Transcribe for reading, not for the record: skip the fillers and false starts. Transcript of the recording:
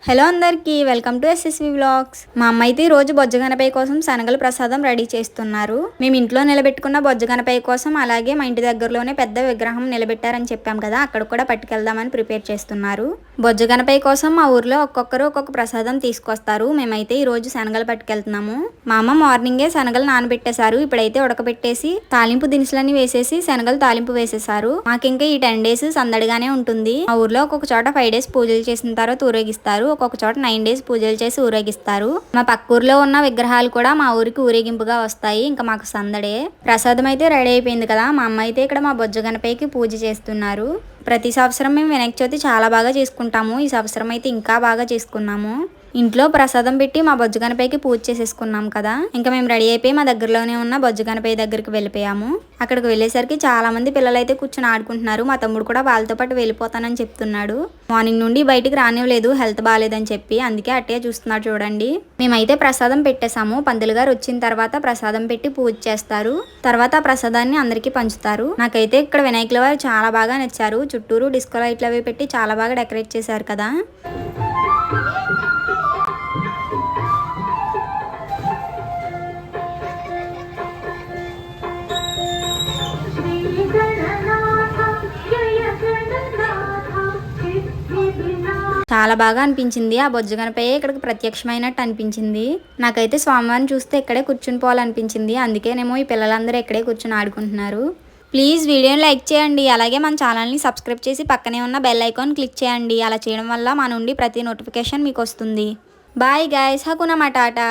Hello అందరికీ welcome to SSV vlogs. మా అమ్మ అయితే రోజు బొజ్జ గణపయ్య కోసం శనగల ప్రసాదం రెడీ చేస్తున్నారు. మేము ఇంట్లో నిలబెట్టుకున్న బొజ్జ గణపయ్య కోసం అలాగే మా ఇంటి దగ్గరలోనే పెద్ద విగ్రహం నిలబెట్టారని చెప్పాం కదా, అక్కడ కూడా పట్టుకెళ్దామని ప్రిపేర్ చేస్తున్నారు. బొజ్జ గణపయ్య కోసం మా ఊర్లో ఒక్కొక్కరు ఒక్కొక్క ప్రసాదం తీసుకొస్తారు. మేమైతే ఈ రోజు శనగలు పట్టుకెళ్తున్నాము. మా అమ్మ మార్నింగే శనగలు నానబెట్టేశారు. ఇప్పుడైతే ఉడకబెట్టేసి తాలింపు దినుసులన్నీ వేసేసి శనగలు తాలింపు వేసేసారు. మాకు ఇంకా ఈ 10 days సందడిగానే ఉంటుంది. మా ఊర్లో ఒక్కొక్క చోట 5 days పూజలు చేసిన తర్వాత ఊరేగిస్తారు. ఒక్కొక్క చోట 9 days పూజలు చేసి ఊరేగిస్తారు. మా పక్క ఊర్లో ఉన్న విగ్రహాలు కూడా మా ఊరికి ఊరేగింపుగా వస్తాయి. ఇంకా మాకు సందడే. ప్రసాదం అయితే రెడీ అయిపోయింది కదా. మా అమ్మ అయితే ఇక్కడ మా బొజ్జ గణపయ్యకి పూజ చేస్తున్నారు. ప్రతి సంవత్సరం మేము వినాయక చవితి చాలా బాగా చేసుకుంటాము. ఈ సంవత్సరం అయితే ఇంకా బాగా చేసుకున్నాము. ఇంట్లో ప్రసాదం పెట్టి మా బొజ్జ గణపయ్యకి పూజ చేసేసుకున్నాం కదా. ఇంకా మేము రెడీ అయిపోయి మా దగ్గరలోనే ఉన్న బొజ్జ గణపయ్య దగ్గరికి వెళ్ళిపోయాము. అక్కడికి వెళ్ళేసరికి చాలా మంది పిల్లలు అయితే కూర్చొని ఆడుకుంటున్నారు. మా తమ్ముడు కూడా వాళ్ళతో పాటు వెళ్ళిపోతానని చెప్తున్నాడు. మార్నింగ్ నుండి బయటికి రానివ్వలేదు, హెల్త్ బాగాలేదని చెప్పి, అందుకే అట్టే చూస్తున్నాడు చూడండి. మేమైతే ప్రసాదం పెట్టేశాము. పంతులు గారు వచ్చిన తర్వాత ప్రసాదం పెట్టి పూజ చేస్తారు. తర్వాత ఆ ప్రసాదాన్ని అందరికీ పంచుతారు. నాకైతే ఇక్కడ వినాయకుల వారు చాలా బాగా నచ్చారు. చుట్టూరు డిస్కో లైట్లు అవి పెట్టి చాలా బాగా డెకరేట్ చేశారు కదా. చాలా బాగా అనిపించింది. ఆ బొజ్జ గణపయ్య ఇక్కడికి ప్రత్యక్షమైనట్టు అనిపించింది. నాకైతే స్వామివారిని చూస్తే ఇక్కడే కూర్చుని పోవాలనిపించింది. అందుకేనేమో ఈ పిల్లలందరూ ఇక్కడే కూర్చుని ఆడుకుంటున్నారు. ప్లీజ్ వీడియోని లైక్ చేయండి. అలాగే మన ఛానల్ని సబ్స్క్రైబ్ చేసి పక్కనే ఉన్న బెల్ ఐకాన్ క్లిక్ చేయండి. అలా చేయడం వల్ల మా నుండి ప్రతి నోటిఫికేషన్ మీకు వస్తుంది. Bye guys, హకునా matata.